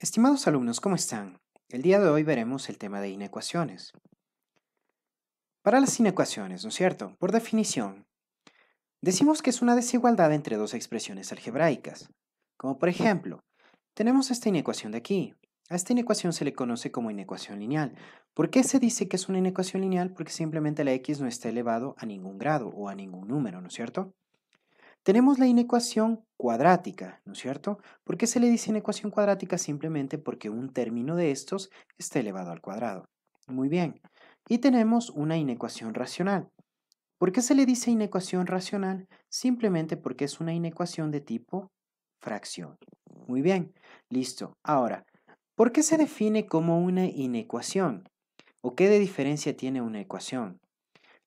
Estimados alumnos, ¿cómo están? El día de hoy veremos el tema de inecuaciones. Para las inecuaciones, ¿no es cierto? Por definición, decimos que es una desigualdad entre dos expresiones algebraicas. Como por ejemplo, tenemos esta inecuación de aquí. A esta inecuación se le conoce como inecuación lineal. ¿Por qué se dice que es una inecuación lineal? Porque simplemente la x no está elevado a ningún grado o a ningún número, ¿no es cierto? Tenemos la inecuación cuadrática, ¿no es cierto? ¿Por qué se le dice inecuación cuadrática? Simplemente porque un término de estos está elevado al cuadrado. Muy bien. Y tenemos una inecuación racional. ¿Por qué se le dice inecuación racional? Simplemente porque es una inecuación de tipo fracción. Muy bien. Listo. Ahora, ¿por qué se define como una inecuación? ¿O qué de diferencia tiene una ecuación?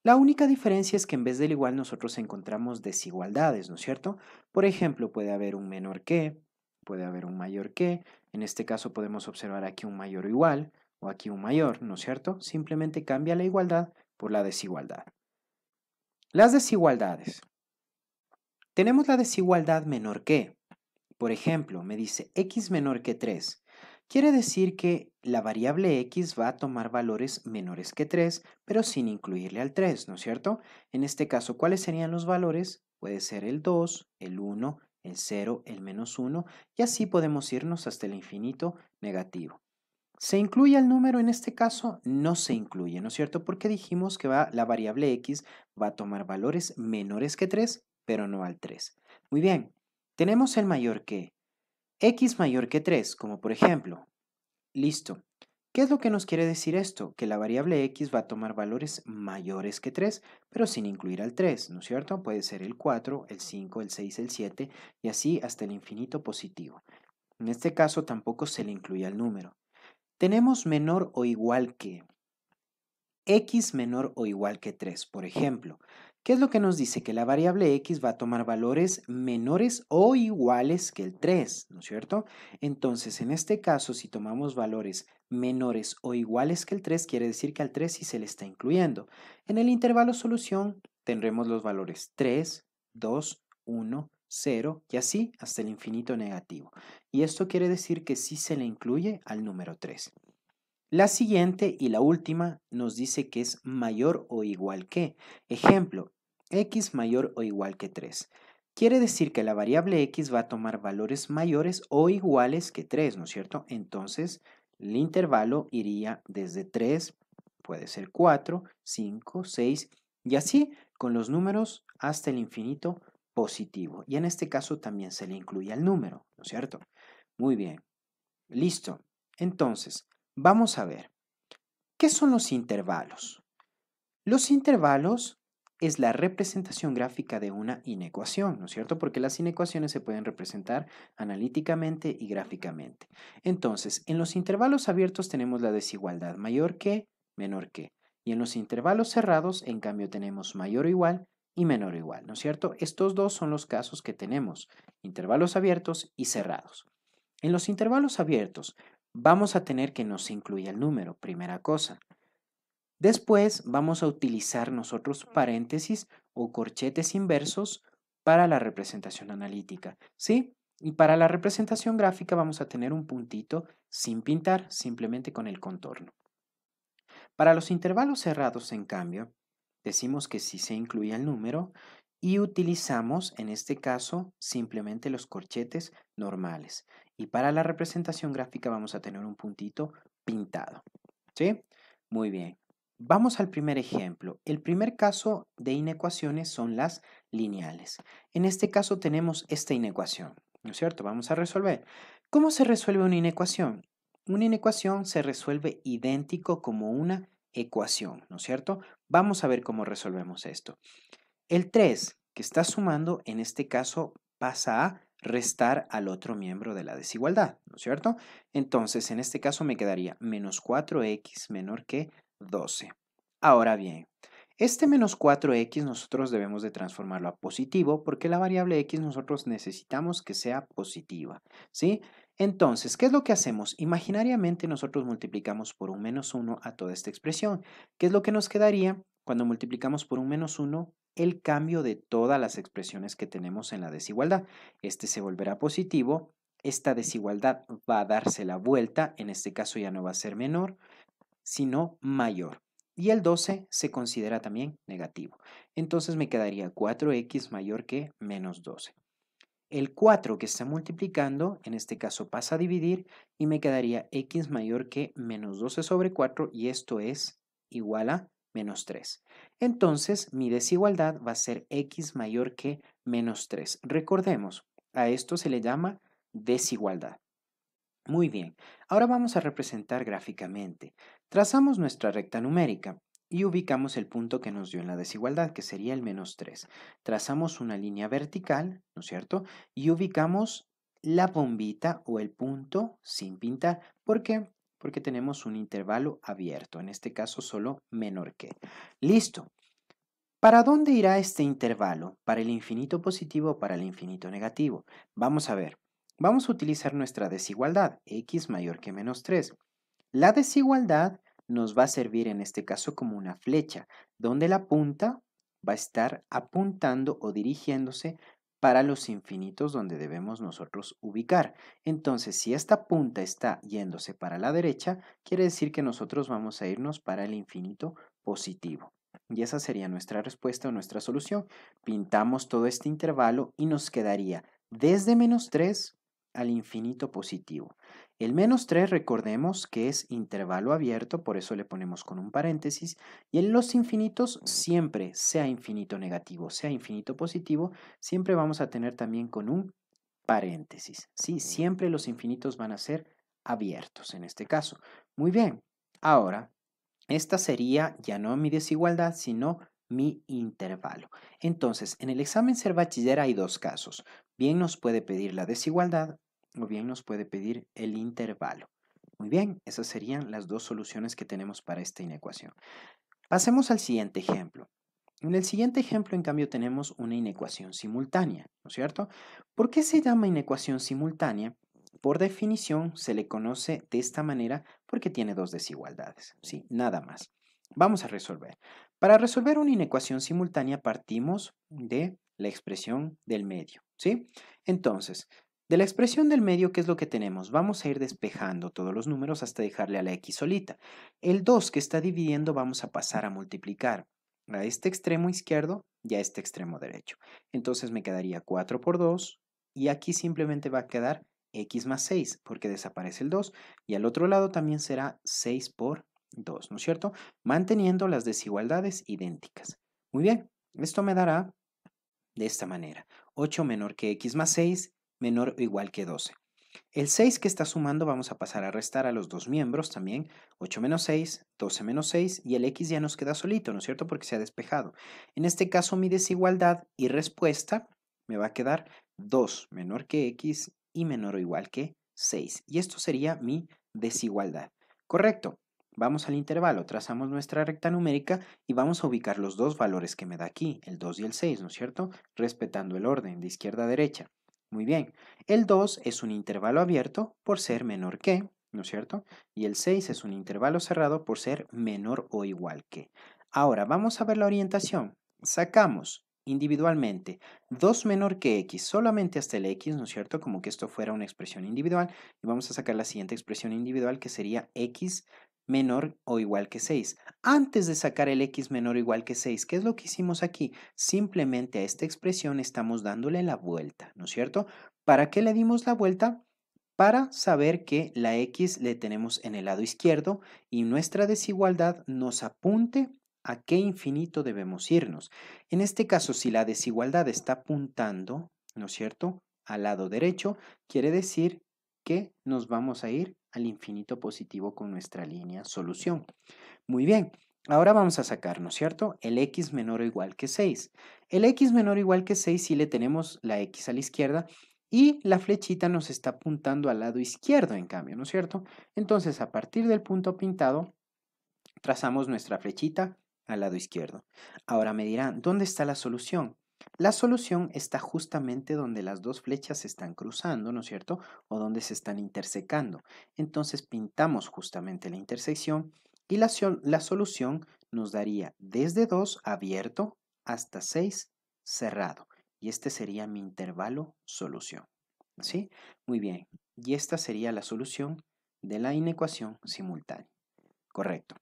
La única diferencia es que en vez del igual nosotros encontramos desigualdades, ¿no es cierto? Por ejemplo, puede haber un menor que, puede haber un mayor que, en este caso podemos observar aquí un mayor o igual, o aquí un mayor, ¿no es cierto? Simplemente cambia la igualdad por la desigualdad. Las desigualdades. Tenemos la desigualdad menor que. Por ejemplo, me dice x menor que 3. Quiere decir que la variable x va a tomar valores menores que 3, pero sin incluirle al 3, ¿no es cierto? En este caso, ¿cuáles serían los valores? Puede ser el 2, el 1, el 0, el menos 1, y así podemos irnos hasta el infinito negativo. ¿Se incluye el número en este caso? No se incluye, ¿no es cierto? Porque dijimos que la variable x va a tomar valores menores que 3, pero no al 3. Muy bien, tenemos el mayor que. X mayor que 3, como por ejemplo. Listo. ¿Qué es lo que nos quiere decir esto? Que la variable x va a tomar valores mayores que 3, pero sin incluir al 3, ¿no es cierto? Puede ser el 4, el 5, el 6, el 7 y así hasta el infinito positivo. En este caso tampoco se le incluye al número. Tenemos menor o igual que x menor o igual que 3, por ejemplo. ¿Qué es lo que nos dice? Que la variable x va a tomar valores menores o iguales que el 3, ¿no es cierto? Entonces, en este caso, si tomamos valores menores o iguales que el 3, quiere decir que al 3 sí se le está incluyendo. En el intervalo solución tendremos los valores 3, 2, 1, 0 y así hasta el infinito negativo. Y esto quiere decir que sí se le incluye al número 3. La siguiente y la última nos dice que es mayor o igual que. Ejemplo, x mayor o igual que 3. Quiere decir que la variable x va a tomar valores mayores o iguales que 3, ¿no es cierto? Entonces, el intervalo iría desde 3, puede ser 4, 5, 6 y así con los números hasta el infinito positivo. Y en este caso también se le incluye al número, ¿no es cierto? Muy bien. Listo. Entonces, vamos a ver. ¿Qué son los intervalos? Los intervalos es la representación gráfica de una inecuación, ¿no es cierto? Porque las inecuaciones se pueden representar analíticamente y gráficamente. Entonces, en los intervalos abiertos tenemos la desigualdad mayor que, menor que. Y en los intervalos cerrados, en cambio, tenemos mayor o igual y menor o igual, ¿no es cierto? Estos dos son los casos que tenemos, intervalos abiertos y cerrados. En los intervalos abiertos, vamos a tener que no se incluya el número, primera cosa. Después vamos a utilizar nosotros paréntesis o corchetes inversos para la representación analítica, ¿sí? Y para la representación gráfica vamos a tener un puntito sin pintar, simplemente con el contorno. Para los intervalos cerrados, en cambio, decimos que sí se incluye el número y utilizamos, en este caso, simplemente los corchetes normales. Y para la representación gráfica vamos a tener un puntito pintado, ¿sí? Muy bien. Vamos al primer ejemplo. El primer caso de inecuaciones son las lineales. En este caso tenemos esta inecuación, ¿no es cierto? Vamos a resolver. ¿Cómo se resuelve una inecuación? Una inecuación se resuelve idéntico como una ecuación, ¿no es cierto? Vamos a ver cómo resolvemos esto. El 3 que está sumando, en este caso, pasa a restar al otro miembro de la desigualdad, ¿no es cierto? Entonces, en este caso me quedaría menos 4x menor que 12. Ahora bien, este menos 4x nosotros debemos de transformarlo a positivo porque la variable x nosotros necesitamos que sea positiva, ¿sí? Entonces, ¿qué es lo que hacemos? Imaginariamente nosotros multiplicamos por un menos 1 a toda esta expresión. ¿Qué es lo que nos quedaría cuando multiplicamos por un menos 1? El cambio de todas las expresiones que tenemos en la desigualdad. Este se volverá positivo, esta desigualdad va a darse la vuelta, en este caso ya no va a ser menor, sino mayor. Y el 12 se considera también negativo. Entonces me quedaría 4x mayor que menos 12. El 4 que está multiplicando, en este caso pasa a dividir y me quedaría x mayor que menos 12 sobre 4 y esto es igual a menos 3. Entonces mi desigualdad va a ser x mayor que menos 3. Recordemos, a esto se le llama desigualdad. Muy bien, ahora vamos a representar gráficamente. Trazamos nuestra recta numérica y ubicamos el punto que nos dio en la desigualdad, que sería el menos 3. Trazamos una línea vertical, ¿no es cierto? Y ubicamos la bombita o el punto sin pintar. ¿Por qué? Porque tenemos un intervalo abierto, en este caso solo menor que. Listo. ¿Para dónde irá este intervalo? ¿Para el infinito positivo o para el infinito negativo? Vamos a ver. Vamos a utilizar nuestra desigualdad, x mayor que menos 3. La desigualdad nos va a servir en este caso como una flecha, donde la punta va a estar apuntando o dirigiéndose para los infinitos donde debemos nosotros ubicar. Entonces, si esta punta está yéndose para la derecha, quiere decir que nosotros vamos a irnos para el infinito positivo. Y esa sería nuestra respuesta o nuestra solución. Pintamos todo este intervalo y nos quedaría desde menos 3 al infinito positivo. El menos 3 recordemos que es intervalo abierto, por eso le ponemos con un paréntesis, y en los infinitos siempre, sea infinito negativo, sea infinito positivo, siempre vamos a tener también con un paréntesis. Sí, siempre los infinitos van a ser abiertos en este caso. Muy bien, ahora esta sería ya no mi desigualdad, sino mi intervalo. Entonces, en el examen Ser Bachiller hay dos casos. Bien nos puede pedir la desigualdad o bien nos puede pedir el intervalo. Muy bien, esas serían las dos soluciones que tenemos para esta inecuación. Pasemos al siguiente ejemplo. En el siguiente ejemplo, en cambio, tenemos una inecuación simultánea, ¿no es cierto? ¿Por qué se llama inecuación simultánea? Por definición, se le conoce de esta manera porque tiene dos desigualdades, ¿sí? Nada más. Vamos a resolver. Para resolver una inecuación simultánea partimos de la expresión del medio, ¿sí? Entonces, de la expresión del medio, ¿qué es lo que tenemos? Vamos a ir despejando todos los números hasta dejarle a la x solita. El 2 que está dividiendo vamos a pasar a multiplicar a este extremo izquierdo y a este extremo derecho. Entonces me quedaría 4 por 2 y aquí simplemente va a quedar x más 6 porque desaparece el 2 y al otro lado también será 6 por 2, ¿no es cierto? Manteniendo las desigualdades idénticas. Muy bien, esto me dará de esta manera. 8 menor que x más 6 menor o igual que 12. El 6 que está sumando vamos a pasar a restar a los dos miembros también, 8 menos 6, 12 menos 6 y el x ya nos queda solito, ¿no es cierto? Porque se ha despejado. En este caso mi desigualdad y respuesta me va a quedar 2 menor que x y menor o igual que 6. Y esto sería mi desigualdad. Correcto. Vamos al intervalo, trazamos nuestra recta numérica y vamos a ubicar los dos valores que me da aquí, el 2 y el 6, ¿no es cierto? Respetando el orden de izquierda a derecha. Muy bien, el 2 es un intervalo abierto por ser menor que, ¿no es cierto? Y el 6 es un intervalo cerrado por ser menor o igual que. Ahora, vamos a ver la orientación. Sacamos individualmente 2 menor que x solamente hasta el x, ¿no es cierto? Como que esto fuera una expresión individual. Y vamos a sacar la siguiente expresión individual que sería x menor o igual que 6. Antes de sacar el x menor o igual que 6, ¿qué es lo que hicimos aquí? Simplemente a esta expresión estamos dándole la vuelta, ¿no es cierto? ¿Para qué le dimos la vuelta? Para saber que la x le tenemos en el lado izquierdo y nuestra desigualdad nos apunte a qué infinito debemos irnos. En este caso, si la desigualdad está apuntando, ¿no es cierto?, al lado derecho, quiere decir que nos vamos a ir al infinito positivo con nuestra línea solución. Muy bien, ahora vamos a sacar, ¿no es cierto?, el x menor o igual que 6. El x menor o igual que 6 si le tenemos la x a la izquierda y la flechita nos está apuntando al lado izquierdo en cambio, ¿no es cierto? Entonces a partir del punto pintado trazamos nuestra flechita al lado izquierdo. Ahora me dirán, ¿dónde está la solución? La solución está justamente donde las dos flechas se están cruzando, ¿no es cierto? O donde se están intersecando. Entonces pintamos justamente la intersección y la solución nos daría desde 2 abierto hasta 6 cerrado. Y este sería mi intervalo solución. ¿Sí? Muy bien. Y esta sería la solución de la inecuación simultánea. Correcto.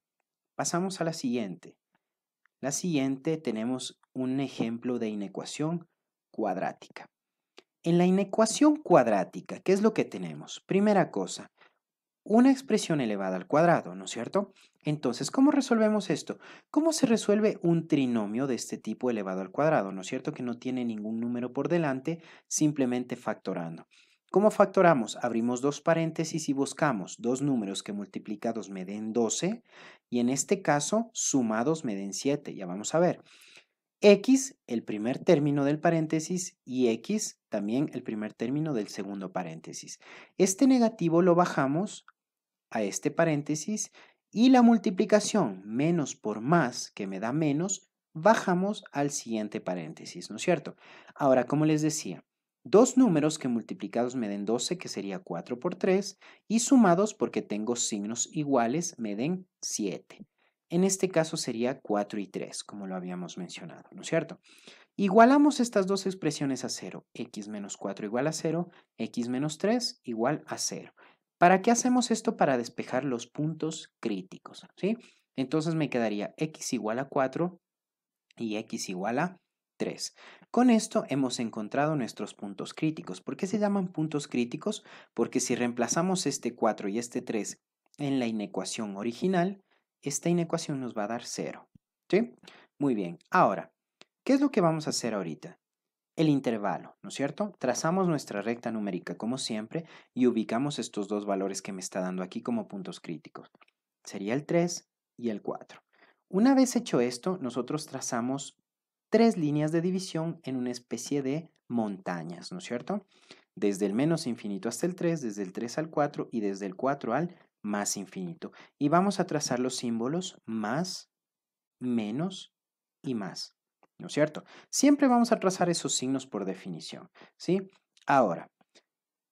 Pasamos a la siguiente. La siguiente tenemos un ejemplo de inecuación cuadrática. En la inecuación cuadrática, ¿qué es lo que tenemos? Primera cosa, una expresión elevada al cuadrado, ¿no es cierto? Entonces, ¿cómo resolvemos esto? ¿Cómo se resuelve un trinomio de este tipo elevado al cuadrado? ¿No es cierto? Que no tiene ningún número por delante, simplemente factorando. ¿Cómo factoramos? Abrimos dos paréntesis y buscamos dos números que multiplicados me den 12 y en este caso sumados me den 7. Ya vamos a ver. X, el primer término del paréntesis, y X, también el primer término del segundo paréntesis. Este negativo lo bajamos a este paréntesis y la multiplicación menos por más, que me da menos, bajamos al siguiente paréntesis, ¿no es cierto? Ahora, como les decía, dos números que multiplicados me den 12, que sería 4 por 3, y sumados porque tengo signos iguales, me den 7. En este caso sería 4 y 3, como lo habíamos mencionado, ¿no es cierto? Igualamos estas dos expresiones a cero. X menos 4 igual a cero, X menos 3 igual a cero. ¿Para qué hacemos esto? Para despejar los puntos críticos, ¿sí? Entonces me quedaría X igual a 4 y X igual a 3. Con esto hemos encontrado nuestros puntos críticos. ¿Por qué se llaman puntos críticos? Porque si reemplazamos este 4 y este 3 en la inecuación original, esta inecuación nos va a dar 0, ¿sí? Muy bien. Ahora, ¿qué es lo que vamos a hacer ahorita? El intervalo, ¿no es cierto? Trazamos nuestra recta numérica como siempre y ubicamos estos dos valores que me está dando aquí como puntos críticos. Sería el 3 y el 4. Una vez hecho esto, nosotros trazamos tres líneas de división en una especie de montañas, ¿no es cierto? Desde el menos infinito hasta el 3, desde el 3 al 4 y desde el 4 al más infinito. Y vamos a trazar los símbolos más, menos y más, ¿no es cierto? Siempre vamos a trazar esos signos por definición, ¿sí? Ahora,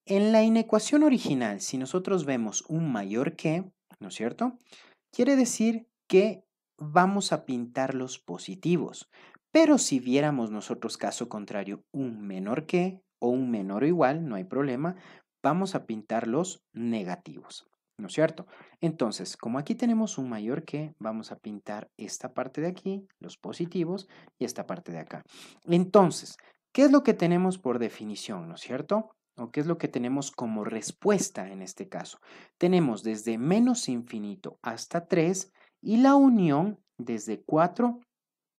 en la inecuación original, si nosotros vemos un mayor que, ¿no es cierto? Quiere decir que vamos a pintar los positivos, pero si viéramos nosotros caso contrario un menor que o un menor o igual, no hay problema, vamos a pintar los negativos, ¿no es cierto? Entonces, como aquí tenemos un mayor que, vamos a pintar esta parte de aquí, los positivos, y esta parte de acá. Entonces, ¿qué es lo que tenemos por definición, no es cierto? ¿O qué es lo que tenemos como respuesta en este caso? Tenemos desde menos infinito hasta 3 y la unión desde 4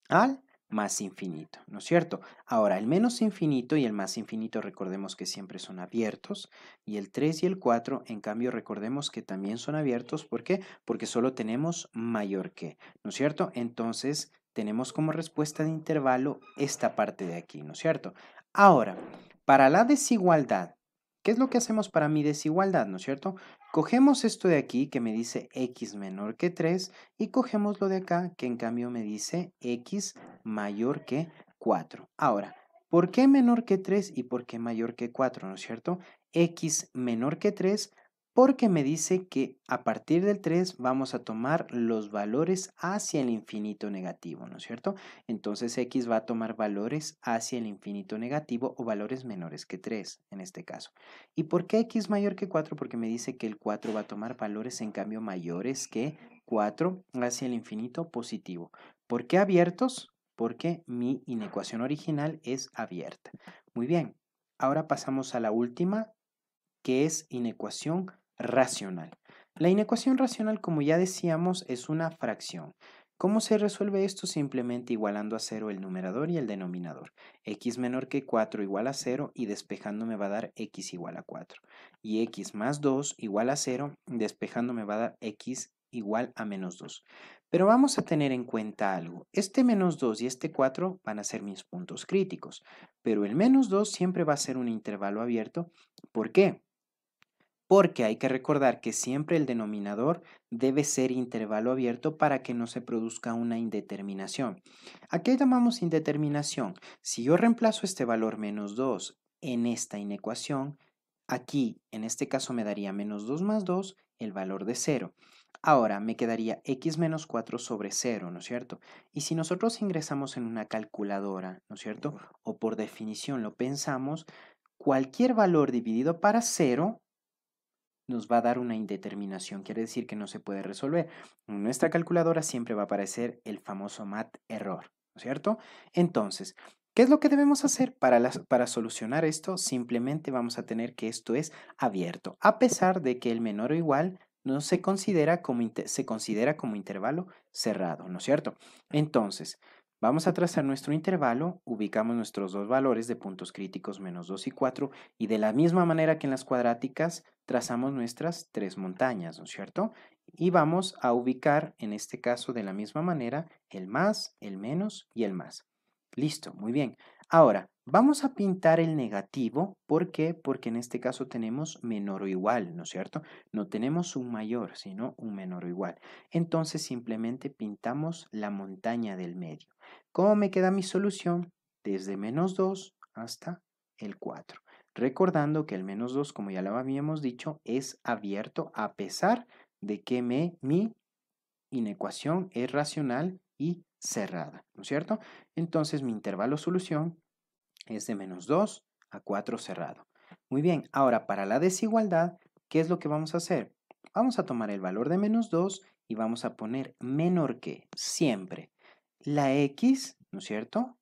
al más infinito, ¿no es cierto? Ahora, el menos infinito y el más infinito recordemos que siempre son abiertos y el 3 y el 4, en cambio, recordemos que también son abiertos. ¿Por qué? Porque solo tenemos mayor que, ¿no es cierto? Entonces, tenemos como respuesta de intervalo esta parte de aquí, ¿no es cierto? Ahora, para la desigualdad, ¿qué es lo que hacemos para mi desigualdad, ¿no es cierto? Cogemos esto de aquí que me dice x menor que 3 y cogemos lo de acá que en cambio me dice x mayor que 4. Ahora, ¿por qué menor que 3 y por qué mayor que 4? ¿No es cierto? X menor que 3 porque me dice que a partir del 3 vamos a tomar los valores hacia el infinito negativo, ¿no es cierto? Entonces x va a tomar valores hacia el infinito negativo o valores menores que 3 en este caso. ¿Y por qué x mayor que 4? Porque me dice que el 4 va a tomar valores en cambio mayores que 4 hacia el infinito positivo. ¿Por qué abiertos? Porque mi inecuación original es abierta. Muy bien, ahora pasamos a la última, que es inecuación racional. La inecuación racional, como ya decíamos, es una fracción. ¿Cómo se resuelve esto? Simplemente igualando a 0 el numerador y el denominador. X menor que 4 igual a 0 y despejando me va a dar x igual a 4. Y x más 2 igual a 0, despejando me va a dar x igual a menos 2. Pero vamos a tener en cuenta algo. Este menos 2 y este 4 van a ser mis puntos críticos, pero el menos 2 siempre va a ser un intervalo abierto. ¿Por qué? Porque hay que recordar que siempre el denominador debe ser intervalo abierto para que no se produzca una indeterminación. ¿A qué llamamos indeterminación? Si yo reemplazo este valor menos 2 en esta inecuación, aquí en este caso me daría menos 2 más 2, el valor de 0. Ahora me quedaría x menos 4 sobre 0, ¿no es cierto? Y si nosotros ingresamos en una calculadora, ¿no es cierto? O por definición lo pensamos, cualquier valor dividido para 0 nos va a dar una indeterminación, quiere decir que no se puede resolver. En nuestra calculadora siempre va a aparecer el famoso mat error, ¿no es cierto? Entonces, ¿qué es lo que debemos hacer para solucionar esto? Simplemente vamos a tener que esto es abierto, a pesar de que el menor o igual no se considera se considera como intervalo cerrado, ¿no es cierto? Entonces, vamos a trazar nuestro intervalo, ubicamos nuestros dos valores de puntos críticos menos 2 y 4 y de la misma manera que en las cuadráticas trazamos nuestras tres montañas, ¿no es cierto? Y vamos a ubicar en este caso de la misma manera el más, el menos y el más. Listo, muy bien. Ahora, vamos a pintar el negativo. ¿Por qué? Porque en este caso tenemos menor o igual, ¿no es cierto? No tenemos un mayor, sino un menor o igual. Entonces simplemente pintamos la montaña del medio. ¿Cómo me queda mi solución? Desde menos 2 hasta el 4. Recordando que el menos 2, como ya lo habíamos dicho, es abierto a pesar de que mi inecuación es racional y cerrada, ¿no es cierto? Entonces mi intervalo solución es de menos 2 a 4 cerrado. Muy bien, ahora para la desigualdad, ¿qué es lo que vamos a hacer? Vamos a tomar el valor de menos 2 y vamos a poner menor que, siempre. La x, ¿no es cierto?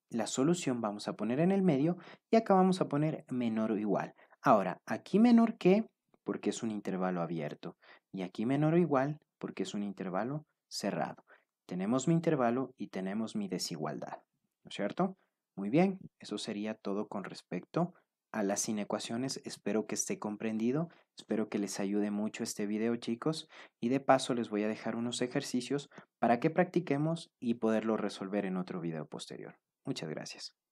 La solución vamos a poner en el medio y acá vamos a poner menor o igual. Ahora, aquí menor que porque es un intervalo abierto y aquí menor o igual porque es un intervalo cerrado. Tenemos mi intervalo y tenemos mi desigualdad, ¿no es cierto? Muy bien, eso sería todo con respecto a las inecuaciones. Espero que esté comprendido, espero que les ayude mucho este video, chicos, y de paso les voy a dejar unos ejercicios para que practiquemos y poderlo resolver en otro video posterior. Muchas gracias.